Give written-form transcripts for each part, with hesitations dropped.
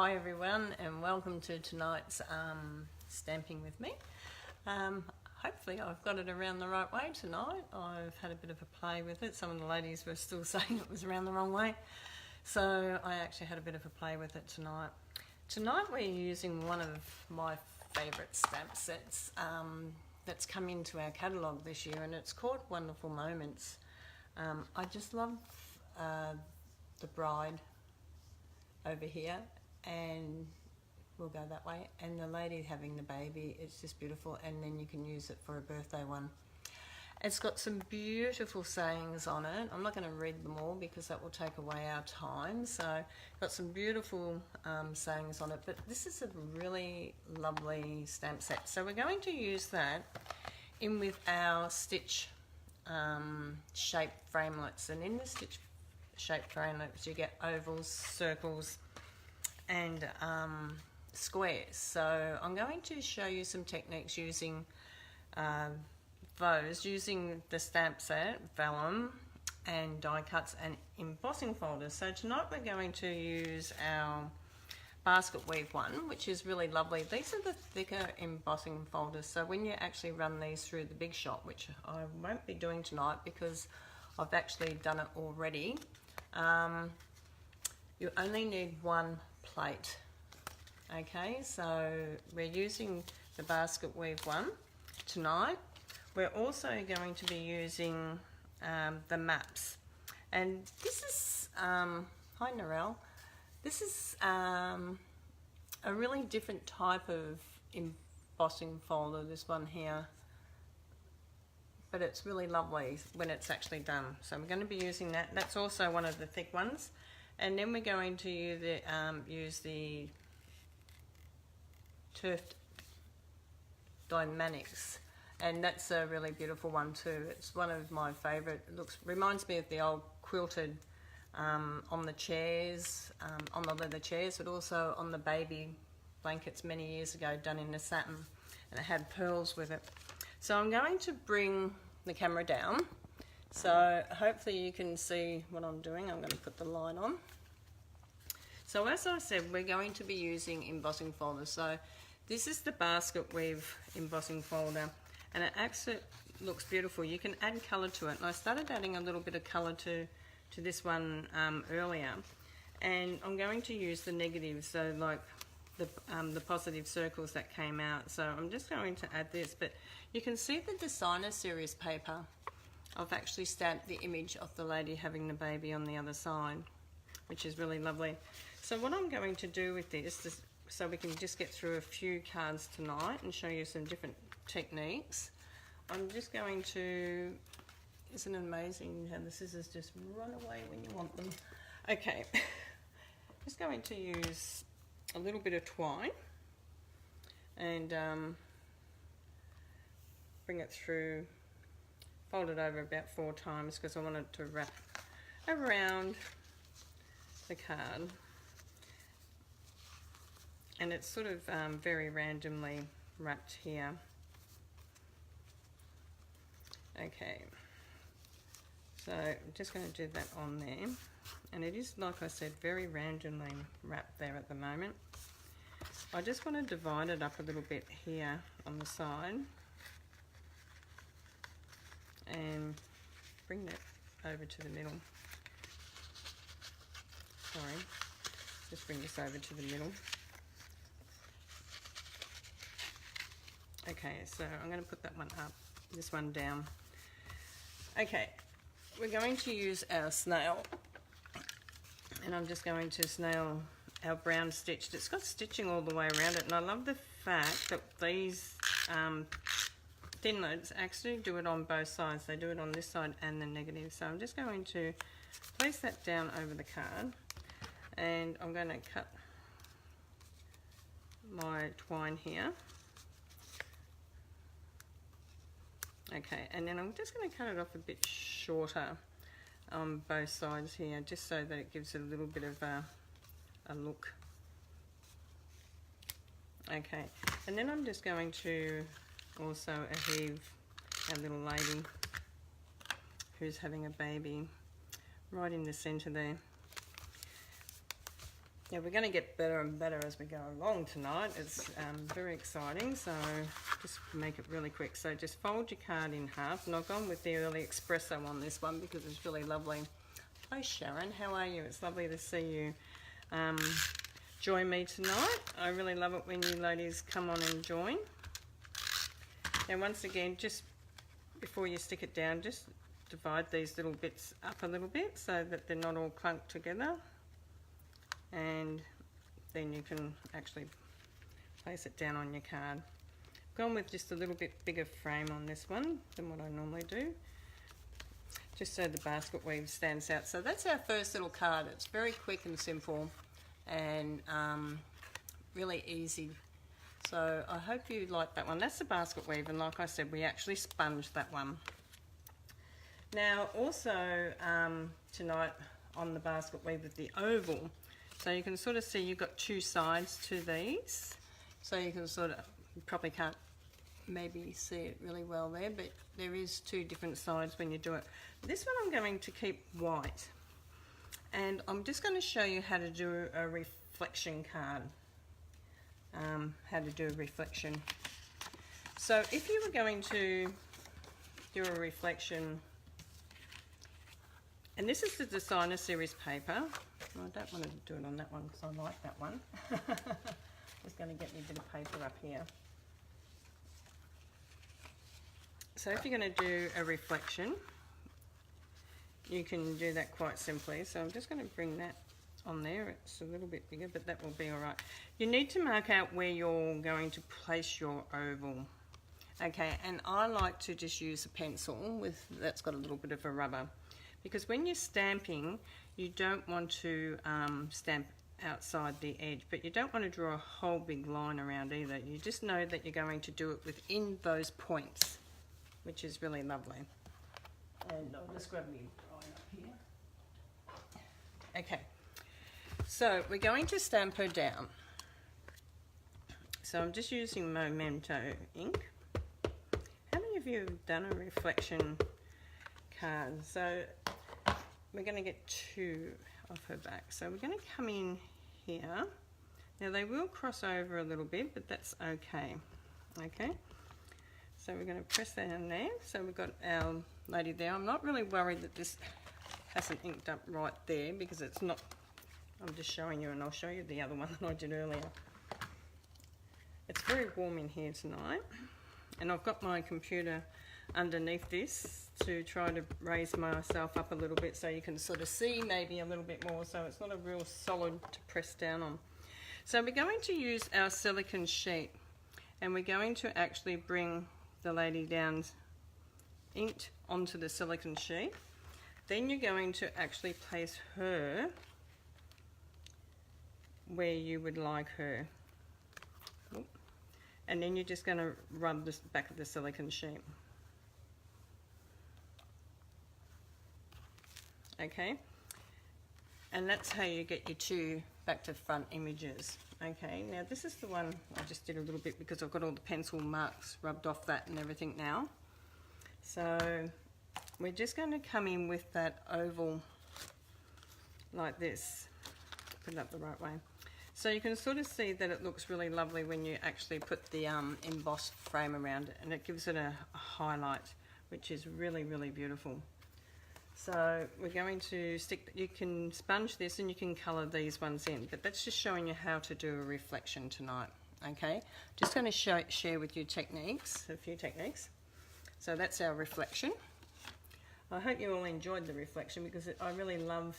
Hi everyone, and welcome to tonight's stamping with me. Hopefully I've got it around the right way tonight. I've had a bit of a play with it. Some of the ladies were still saying it was around the wrong way, so I actually had a bit of a play with it tonight. Tonight we're using one of my favourite stamp sets that's come into our catalogue this year, and it's called Wonderful Moments. I just love the bride over here, and we'll go that way, and the lady having the baby. It's just beautiful, and then you can use it for a birthday one. It's got some beautiful sayings on it. I'm not going to read them all because that will take away our time, so got some beautiful sayings on it, but this is a really lovely stamp set, so we're going to use that in with our stitch shape framelits. And in the stitch shape framelits you get ovals, circles and squares. So I'm going to show you some techniques using those, using the stamp set, vellum and die cuts and embossing folders. So tonight we're going to use our basket weave one, which is really lovely. These are the thicker embossing folders, so when you actually run these through the big shot, which I won't be doing tonight because I've actually done it already, you only need one plate. Okay, so we're using the basket weave one tonight. We're also going to be using the maps, and this is hi Narelle. This is a really different type of embossing folder, this one here, but it's really lovely when it's actually done. So we're going to be using that. That's also one of the thick ones, and then we're going to use the Turfed Dynamics, and that's a really beautiful one too. It's one of my favourite. It reminds me of the old quilted on the chairs, on the leather chairs, but also on the baby blankets many years ago, done in the satin, and it had pearls with it. So I'm going to bring the camera down, so hopefully you can see what I'm doing. I'm going to put the light on. So as I said, we're going to be using embossing folders. So this is the basket weave embossing folder, and it actually looks beautiful. You can add colour to it, and I started adding a little bit of colour to this one earlier, and I'm going to use the negatives, so like the positive circles that came out. So I'm just going to add this, but you can see the designer series paper. I've actually stamped the image of the lady having the baby on the other side, which is really lovely. So what I'm going to do with this, so we can just get through a few cards tonight and show you some different techniques, I'm just going to, isn't it amazing how the scissors just run away when you want them? Okay, just going to use a little bit of twine and bring it through, fold it over about 4 times because I want it to wrap around the card, and it's sort of very randomly wrapped here. Okay, so I'm just going to do that on there, and it is, like I said, very randomly wrapped there at the moment. I just want to divide it up a little bit here on the side and bring that over to the middle. Sorry, just bring this over to the middle. Okay, so I'm going to put that one up, this one down. Okay, we're going to use our snail, and I'm just going to snail our brown stitched. It's got stitching all the way around it, and I love the fact that these thin loads actually do it on both sides. They do it on this side and the negative. So I'm just going to place that down over the card, and I'm going to cut my twine here. Okay, and then I'm just going to cut it off a bit shorter on both sides here, just so that it gives it a little bit of a look. Okay, and then I'm just going to also adhesive our little lady who's having a baby right in the centre there. Yeah, we're going to get better and better as we go along tonight. It's very exciting, so just make it really quick. So just fold your card in half, and I've gone with the early espresso on this one because it's really lovely. Hi Sharon, how are you? It's lovely to see you join me tonight. I really love it when you ladies come on and join. And once again, just before you stick it down, just divide these little bits up a little bit so that they're not all clunked together. And then you can actually place it down on your card. I've gone with just a little bit bigger frame on this one than what I normally do, just so the basket weave stands out. So that's our first little card. It's very quick and simple and really easy. So I hope you like that one. That's the basket weave, and like I said, we actually sponged that one. Now also tonight on the basket weave with the oval, so you can sort of see you've got two sides to these. So you can sort of, you probably can't maybe see it really well there, but there is two different sides when you do it. This one I'm going to keep white, and I'm just going to show you how to do a reflection card. How to do a reflection. So if you were going to do a reflection, and this is the Designer Series paper. I don't want to do it on that one because I like that one. Just going to get me a bit of paper up here. So if you're going to do a reflection, you can do that quite simply. So I'm just going to bring that on there. It's a little bit bigger, but that will be all right. You need to mark out where you're going to place your oval. Okay, and I like to just use a pencil that's got a little bit of a rubber, because when you're stamping, you don't want to stamp outside the edge, but you don't want to draw a whole big line around either. You just know that you're going to do it within those points, which is really lovely. And I'll just grab me line up here. Okay, so we're going to stamp her down. So I'm just using Memento ink. How many of you have done a reflection card? So we're going to get two off her back. So we're going to come in here. Now they will cross over a little bit, but that's okay. Okay. So we're going to press that in there. So we've got our lady there. I'm not really worried that this hasn't inked up right there because it's not. I'm just showing you, and I'll show you the other one that I did earlier. It's very warm in here tonight, and I've got my computer underneath this to try to raise myself up a little bit so you can sort of see maybe a little bit more, so it's not a real solid to press down on. So we're going to use our silicone sheet, and we're going to actually bring the lady down inked onto the silicone sheet. Then you're going to actually place her where you would like her. And then you're just going to rub the back of the silicone sheet. Okay, and that's how you get your two back to front images. Okay, now this is the one I just did a little bit because I've got all the pencil marks rubbed off that and everything now. So we're just going to come in with that oval like this, put it up the right way. So you can sort of see that it looks really lovely when you actually put the embossed frame around it, and it gives it a highlight, which is really, really beautiful. So we're going to stick, you can sponge this and you can colour these ones in, but that's just showing you how to do a reflection tonight. Okay, just going to share with you a few techniques. So that's our reflection. I hope you all enjoyed the reflection because I really love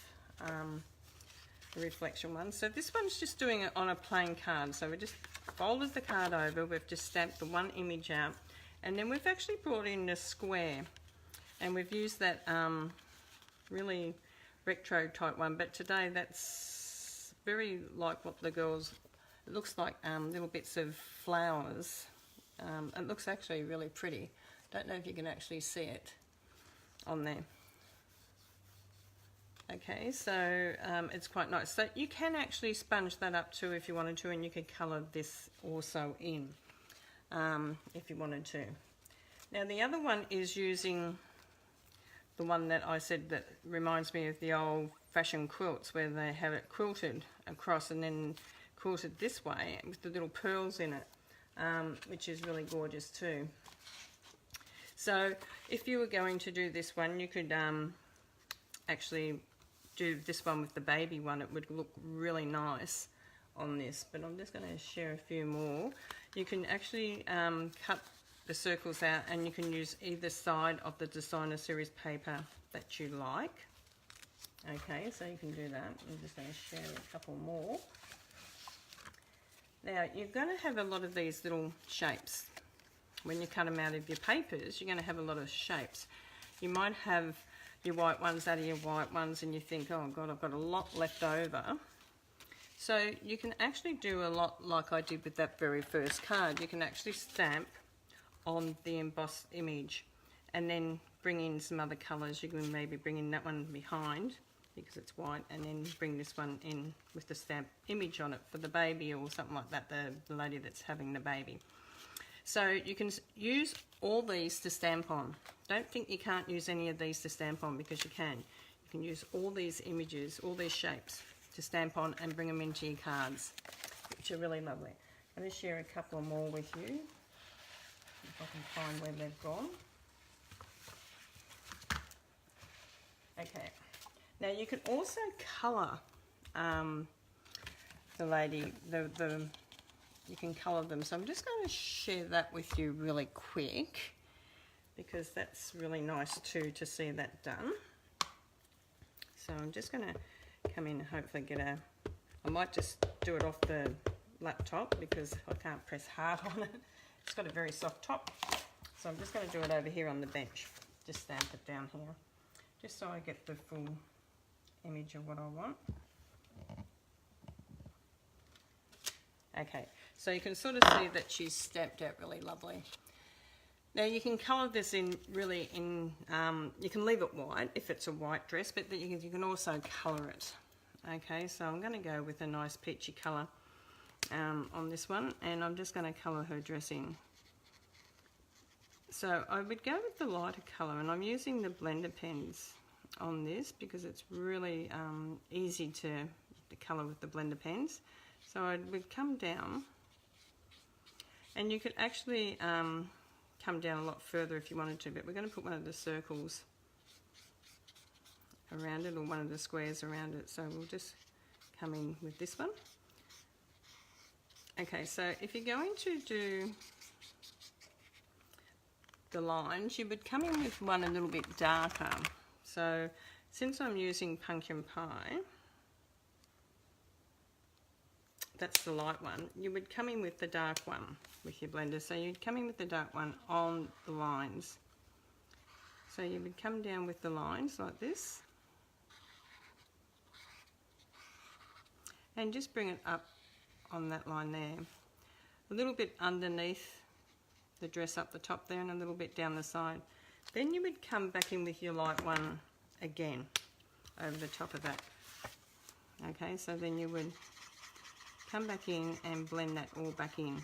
the reflection one. So this one's just doing it on a plain card. So we just folded the card over, we've just stamped the one image out, and then we've actually brought in a square, and we've used that really retro type one, but today that's very like what the girls, it looks like little bits of flowers. It looks actually really pretty. Don't know if you can actually see it on there. Okay, so it's quite nice. So you can actually sponge that up too if you wanted to, and you could colour this also in if you wanted to. Now the other one is using the one that I said that reminds me of the old fashioned quilts where they have it quilted across and then quilted this way with the little pearls in it, which is really gorgeous too. So if you were going to do this one, you could actually do this one with the baby one. It would look really nice on this, but I'm just going to share a few more. You can actually cut the circles out and you can use either side of the designer series paper that you like. Okay, so you can do that. I'm just going to share a couple more. Now you're going to have a lot of these little shapes. When you cut them out of your papers, you're going to have a lot of shapes. You might have your white ones out of your white ones and you think, oh God, I've got a lot left over. So you can actually do a lot like I did with that very first card. You can actually stamp on the embossed image and then bring in some other colours. You can maybe bring in that one behind because it's white, and then bring this one in with the stamp image on it for the baby or something like that, the lady that's having the baby. So you can use all these to stamp on. Don't think you can't use any of these to stamp on, because you can. You can use all these images, all these shapes to stamp on and bring them into your cards, which are really lovely. I'm going to share a couple more with you, if I can find where they've gone. Okay, now you can also colour the lady, you can colour them. So I'm just going to share that with you really quick, because that's really nice too to see that done. So I'm just going to come in and hopefully get I might just do it off the laptop because I can't press hard on it. It's got a very soft top. So I'm just going to do it over here on the bench. Just stamp it down here, just so I get the full image of what I want. Okay, so you can sort of see that she's stamped out really lovely. Now you can colour this in really in, you can leave it white if it's a white dress, but you can also colour it. Okay, so I'm going to go with a nice peachy colour on this one, and I'm just going to colour her dress in. So I would go with the lighter colour, and I'm using the blender pens on this because it's really easy to colour with the blender pens. So I would come down, and you could actually come down a lot further if you wanted to, but we're going to put one of the circles around it, or one of the squares around it. So we'll just come in with this one. Okay, so if you're going to do the lines, you would come in with one a little bit darker. So since I'm using pumpkin pie, that's the light one, you would come in with the dark one with your blender. So you'd come in with the dark one on the lines. So you would come down with the lines like this, and just bring it up on that line there. A little bit underneath the dress up the top there, and a little bit down the side. Then you would come back in with your light one again over the top of that. Okay, so then you would come back in and blend that all back in.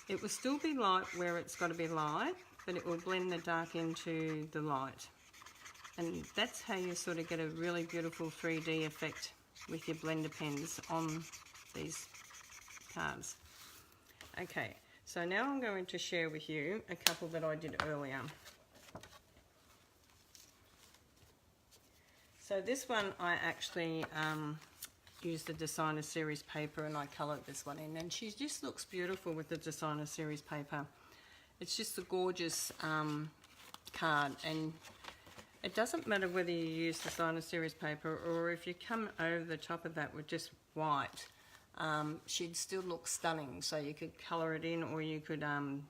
It will still be light where it's got to be light, but it will blend the dark into the light. And that's how you sort of get a really beautiful 3D effect with your blender pens on these cards. Okay, so now I'm going to share with you a couple that I did earlier. So this one I actually used the designer series paper, and I coloured this one in, and she just looks beautiful with the designer series paper. It's just a gorgeous card, and it doesn't matter whether you use designer series paper or if you come over the top of that with just white, she'd still look stunning. So you could colour it in, or you could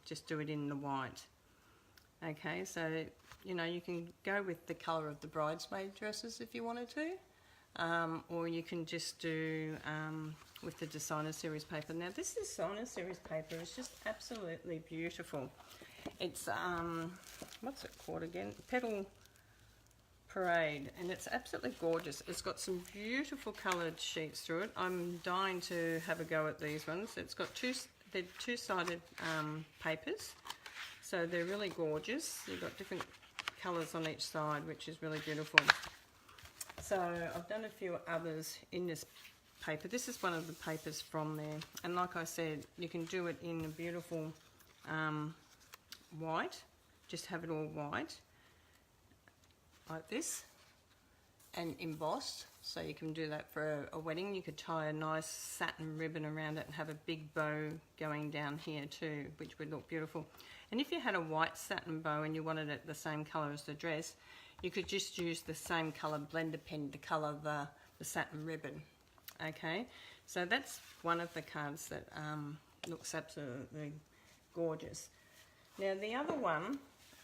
just do it in the white. Okay, so you know, you can go with the colour of the bridesmaid dresses if you wanted to. Or you can just do with the designer series paper. Now this designer series paper is just absolutely beautiful. It's what's it called again? Petal Parade, and it's absolutely gorgeous. It's got some beautiful coloured sheets through it. I'm dying to have a go at these ones. It's got they're two-sided papers, so they're really gorgeous. You've got different colours on each side, which is really beautiful. So I've done a few others in this paper. This is one of the papers from there, and like I said, you can do it in a beautiful white, just have it all white like this and embossed. So you can do that for a wedding. You could tie a nice satin ribbon around it and have a big bow going down here too, which would look beautiful. And if you had a white satin bow and you wanted it the same colour as the dress, you could just use the same colour blender pen to colour the satin ribbon. Okay, so that's one of the cards that looks absolutely gorgeous. Now the other one,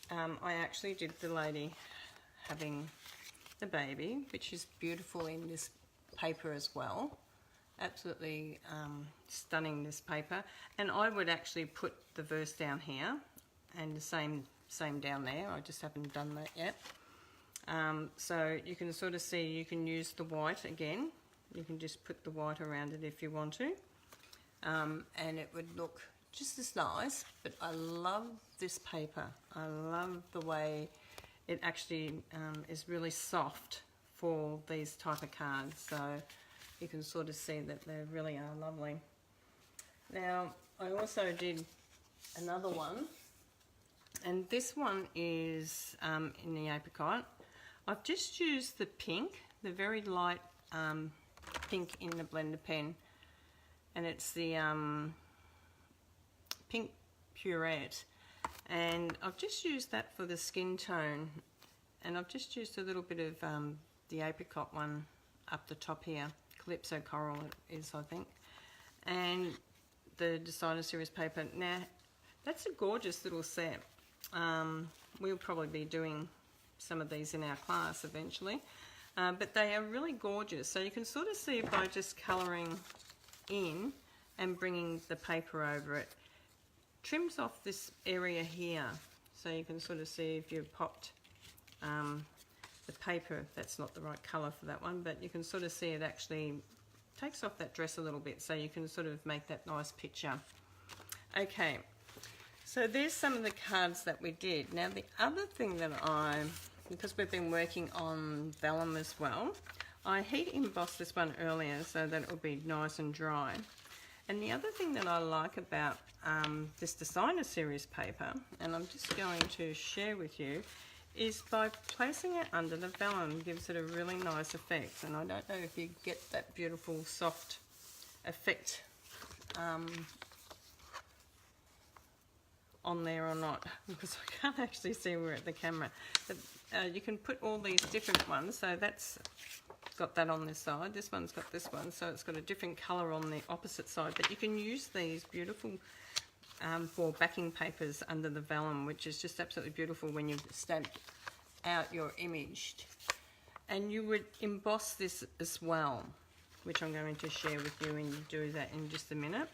I actually did the lady having the baby, which is beautiful in this paper as well. Absolutely stunning, this paper. And I would actually put the verse down here and the same down there. I just haven't done that yet. So you can sort of see, you can use the white again. You can just put the white around it if you want to. And it would look just as nice, but I love this paper. I love the way it actually is really soft for these type of cards. So you can sort of see that they really are lovely. Now, I also did another one, and this one is in the apricot. I've just used the pink, the very light pink in the blender pen, and it's the pink purette, and I've just used that for the skin tone, and I've just used a little bit of the apricot one up the top here. Calypso Coral it is, I think, and the Designer Series paper. Now that's a gorgeous little set. We'll probably be doing some of these in our class eventually, but they are really gorgeous. So you can sort of see by just colouring in and bringing the paper over it, trims off this area here. So you can sort of see if you've popped the paper, that's not the right colour for that one, but you can sort of see it actually takes off that dress a little bit, so you can sort of make that nice picture. Okay, so there's some of the cards that we did. Now the other thing that because we've been working on vellum as well, I heat embossed this one earlier so that it will be nice and dry. And the other thing that I like about this Designer Series paper, and I'm just going to share with you, is by placing it under the vellum gives it a really nice effect. And I don't know if you get that beautiful soft effect on there or not, because I can't actually see where at the camera. But you can put all these different ones. So that's got that on this side. This one's got this one, so it's got a different colour on the opposite side. But you can use these beautiful for backing papers under the vellum, which is just absolutely beautiful when you stamp out your image. And you would emboss this as well, which I'm going to share with you, and you do that in just a minute.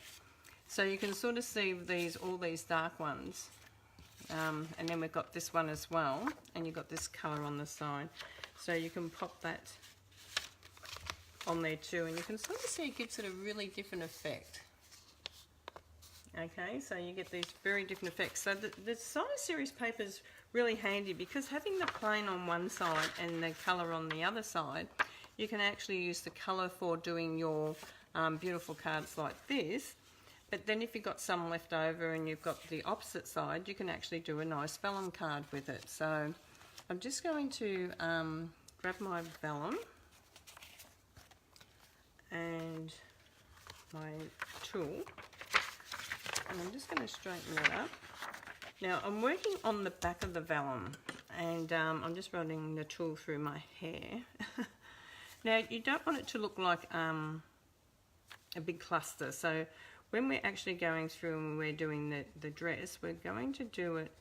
So you can sort of see all these dark ones, and then we've got this one as well, and you've got this colour on the side. So you can pop that on there too, and you can sort of see it gives it a really different effect. Okay, so you get these very different effects. So the Designer Series paper is really handy, because having the plain on one side and the colour on the other side, you can actually use the colour for doing your beautiful cards like this. But then if you've got some left over and you've got the opposite side, you can actually do a nice vellum card with it. So I'm just going to grab my vellum and my tool, and I'm just going to straighten it up. Now I'm working on the back of the vellum, and I'm just running the tool through my hair. Now you don't want it to look like a big cluster, so when we're actually going through and we're doing the dress, we're going to do it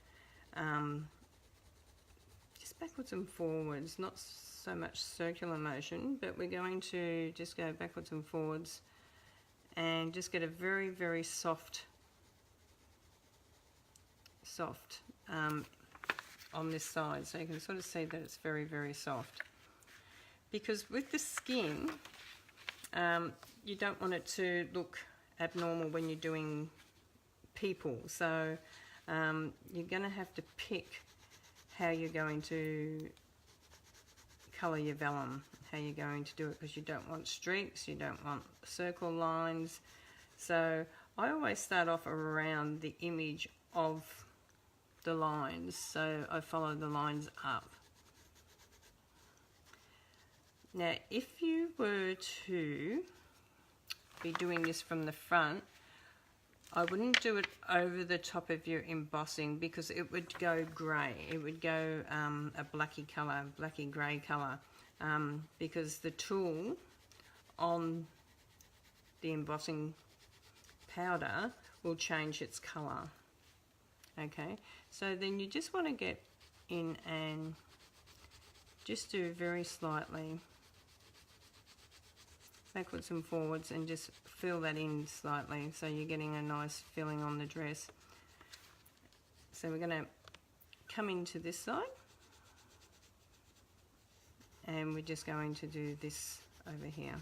just backwards and forwards, not so much circular motion, but we're going to just go backwards and forwards and just get a very, very soft on this side. So you can sort of see that it's very, very soft. Because with the skin, you don't want it to look abnormal when you're doing people, so you're going to have to pick how you're going to colour your vellum, how you're going to do it, because you don't want streaks, you don't want circle lines. So I always start off around the image of the lines, so I follow the lines up. Now if you were to be doing this from the front, I wouldn't do it over the top of your embossing, because it would go grey. It would go a blacky colour, blacky grey colour, because the tool on the embossing powder will change its colour. Okay, so then you just want to get in and just do very slightly backwards and forwards, and just fill that in slightly so you're getting a nice filling on the dress. So we're going to come into this side, and we're just going to do this over here.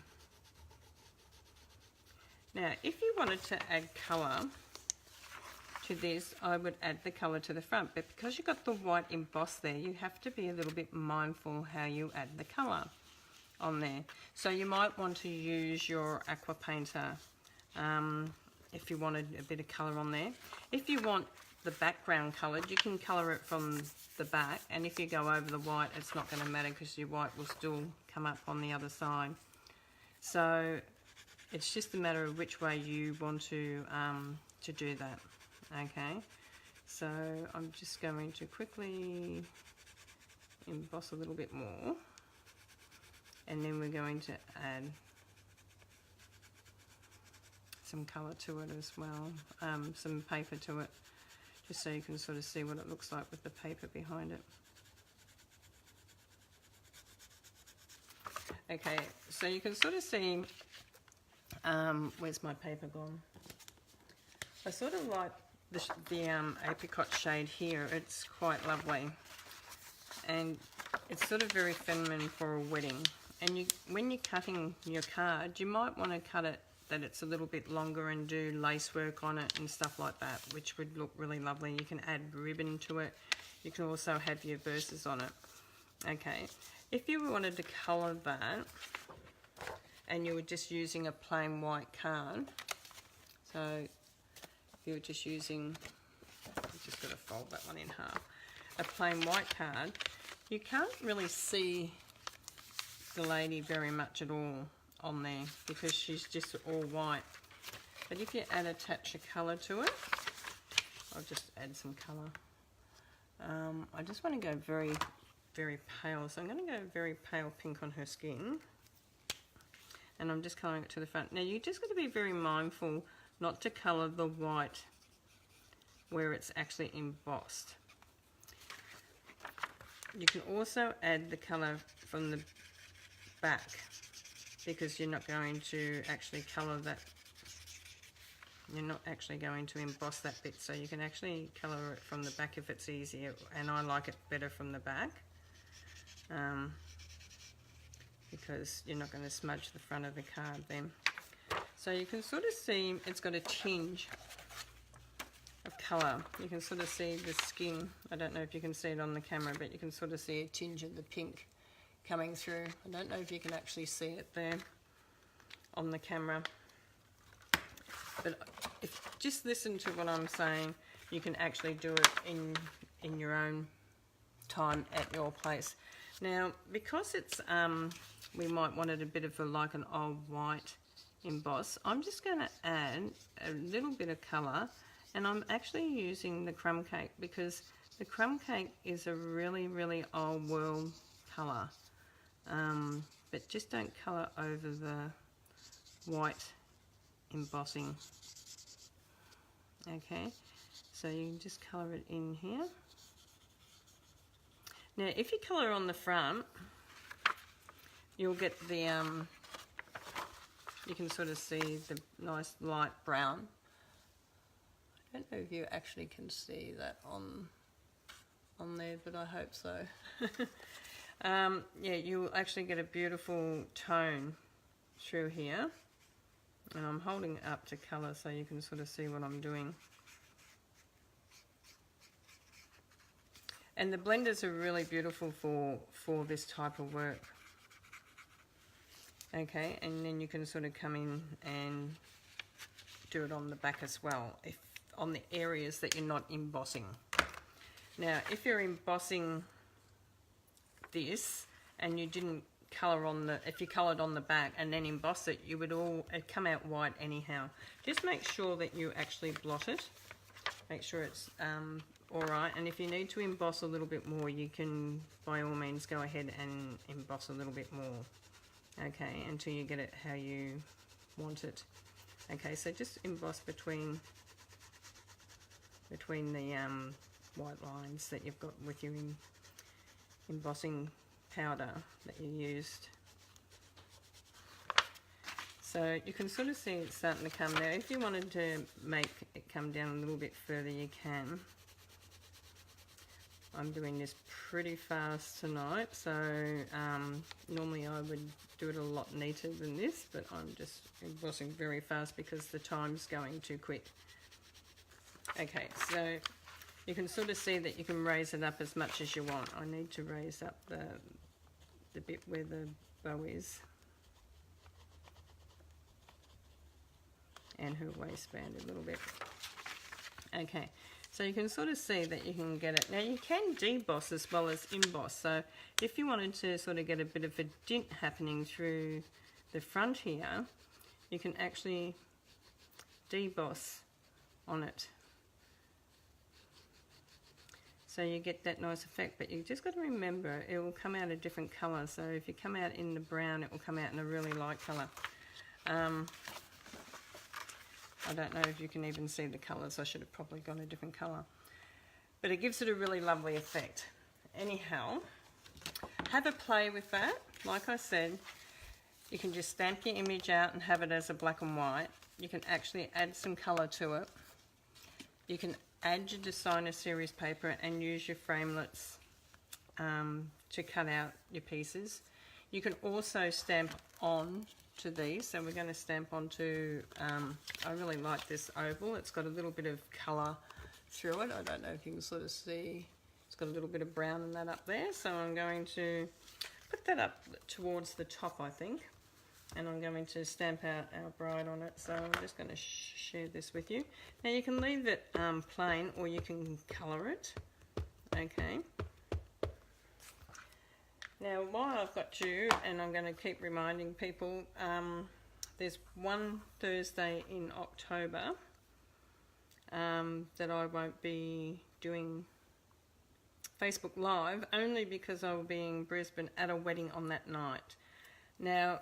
Now if you wanted to add colour to this, I would add the colour to the front, but because you've got the white embossed there, you have to be a little bit mindful how you add the colour on there. So you might want to use your aqua painter if you wanted a bit of colour on there. If you want the background coloured, you can colour it from the back, and if you go over the white, it's not going to matter because your white will still come up on the other side. So it's just a matter of which way you want to do that. Okay, so I'm just going to quickly emboss a little bit more, and then we're going to add some colour to it as well, some paper to it, just so you can sort of see what it looks like with the paper behind it. Okay, so you can sort of see, where's my paper gone? I sort of like the apricot shade here. It's quite lovely, and it's sort of very feminine for a wedding. And when you're cutting your card, you might want to cut it that it's a little bit longer and do lace work on it and stuff like that, which would look really lovely. You can add ribbon to it. You can also have your verses on it. Okay, if you wanted to colour that and you were just using a plain white card, so if you were just using, I've just got to fold that one in half, a plain white card, you can't really see the lady very much at all on there because she's just all white. But if you add a touch of colour to it, I'll just add some colour. I just want to go very, very pale, so I'm going to go very pale pink on her skin, and I'm just colouring it to the front. Now you just got to be very mindful not to colour the white where it's actually embossed. You can also add the colour from the back, because you're not going to actually colour that, you're not actually going to emboss that bit, so you can actually colour it from the back if it's easier, and I like it better from the back, because you're not going to smudge the front of the card then. So you can sort of see it's got a tinge of colour. You can sort of see the skin. I don't know if you can see it on the camera, but you can sort of see a tinge of the pink coming through. I don't know if you can actually see it there on the camera, but if just listen to what I'm saying, you can actually do it in your own time at your place. Now because it's we might want it a bit of like an old white emboss, I'm just going to add a little bit of colour, and I'm actually using the crumb cake, because the crumb cake is a really, really old world colour. But just don't colour over the white embossing. Okay, so you can just colour it in here. Now if you colour on the front, you'll get the, you can sort of see the nice light brown. I don't know if you actually can see that on there, but I hope so. Yeah, you'll actually get a beautiful tone through here, and I'm holding it up to colour so you can sort of see what I'm doing. And the blenders are really beautiful for this type of work. Okay, and then you can sort of come in and do it on the back as well, if on the areas that you're not embossing. Now, if you're embossing this and you didn't colour on the, if you coloured on the back and then emboss it, it'd come out white anyhow. Just make sure that you actually blot it. Make sure it's alright, and if you need to emboss a little bit more, you can by all means go ahead and emboss a little bit more. Okay, until you get it how you want it. Okay, so just emboss between the white lines that you've got with your embossing powder that you used. So you can sort of see it's starting to come now. If you wanted to make it come down a little bit further, you can. I'm doing this pretty fast tonight, so normally I would do it a lot neater than this, but I'm just embossing very fast because the time's going too quick. Okay, so you can sort of see that you can raise it up as much as you want. I need to raise up the bit where the bow is and her waistband a little bit. Okay. So you can sort of see that you can get it. Now you can deboss as well as emboss. So if you wanted to sort of get a bit of a dint happening through the front here, you can actually deboss on it. So you get that nice effect, but you just got to remember it will come out a different colour. So if you come out in the brown, it will come out in a really light colour. I don't know if you can even see the colours. I should have probably gone a different colour. But it gives it a really lovely effect. Anyhow, have a play with that. Like I said, you can just stamp your image out and have it as a black and white. You can actually add some colour to it. You can add your designer series paper and use your framelits to cut out your pieces. You can also stamp on to these, so we're going to stamp onto, I really like this oval. It's got a little bit of colour through it. I don't know if you can sort of see, it's got a little bit of brown in that up there, so I'm going to put that up towards the top, I think, and I'm going to stamp out our bride on it. So I'm just going to share this with you. Now you can leave it plain, or you can colour it. Okay. Now, while I've got you, and I'm going to keep reminding people, there's one Thursday in October that I won't be doing Facebook Live, only because I will be in Brisbane at a wedding on that night. Now,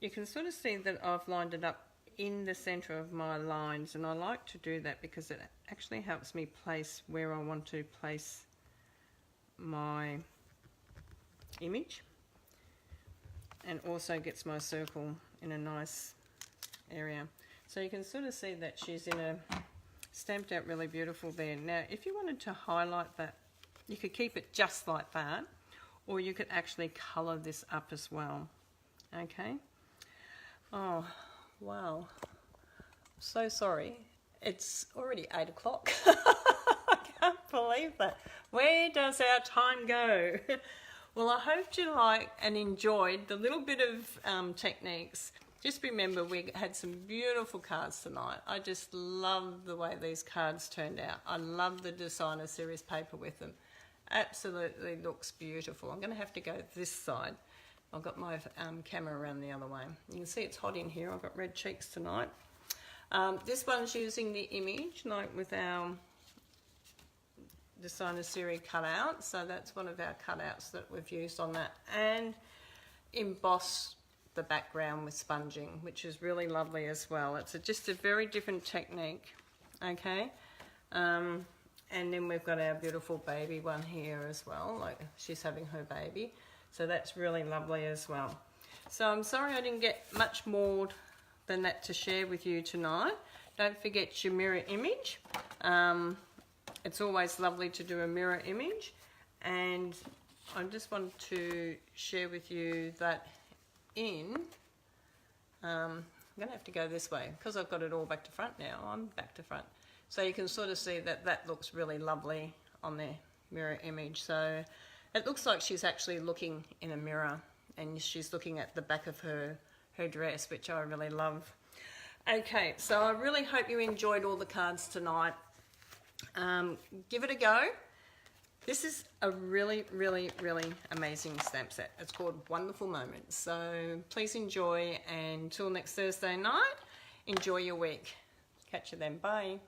you can sort of see that I've lined it up in the centre of my lines, and I like to do that because it actually helps me place where I want to place my image, and also gets my circle in a nice area. So you can sort of see that she's in a stamped out really beautiful there. Now if you wanted to highlight that, you could keep it just like that, or you could actually colour this up as well. Okay. Oh wow, so sorry, it's already 8 o'clock. I can't believe that. Where does our time go? Well, I hope you liked and enjoyed the little bit of techniques. Just remember, we had some beautiful cards tonight. I just love the way these cards turned out. I love the designer series paper with them. Absolutely looks beautiful. I'm going to have to go this side. I've got my camera around the other way. You can see it's hot in here. I've got red cheeks tonight. This one's using the image, like with our designer series cutout, so that's one of our cutouts that we've used on that, and emboss the background with sponging, which is really lovely as well. It's just a very different technique. Okay, and then we've got our beautiful baby one here as well, like she's having her baby, so that's really lovely as well. So I'm sorry I didn't get much more than that to share with you tonight. Don't forget your mirror image. It's always lovely to do a mirror image, and I just want to share with you that I'm going to have to go this way because I've got it all back to front now. I'm back to front. So you can sort of see that that looks really lovely on there. mirror image. So it looks like she's actually looking in a mirror, and she's looking at the back of her dress, which I really love. Okay, so I really hope you enjoyed all the cards tonight. Give it a go. This is a really, really, really amazing stamp set. It's called Wonderful Moments. So please enjoy, and until next Thursday night, enjoy your week. Catch you then. Bye.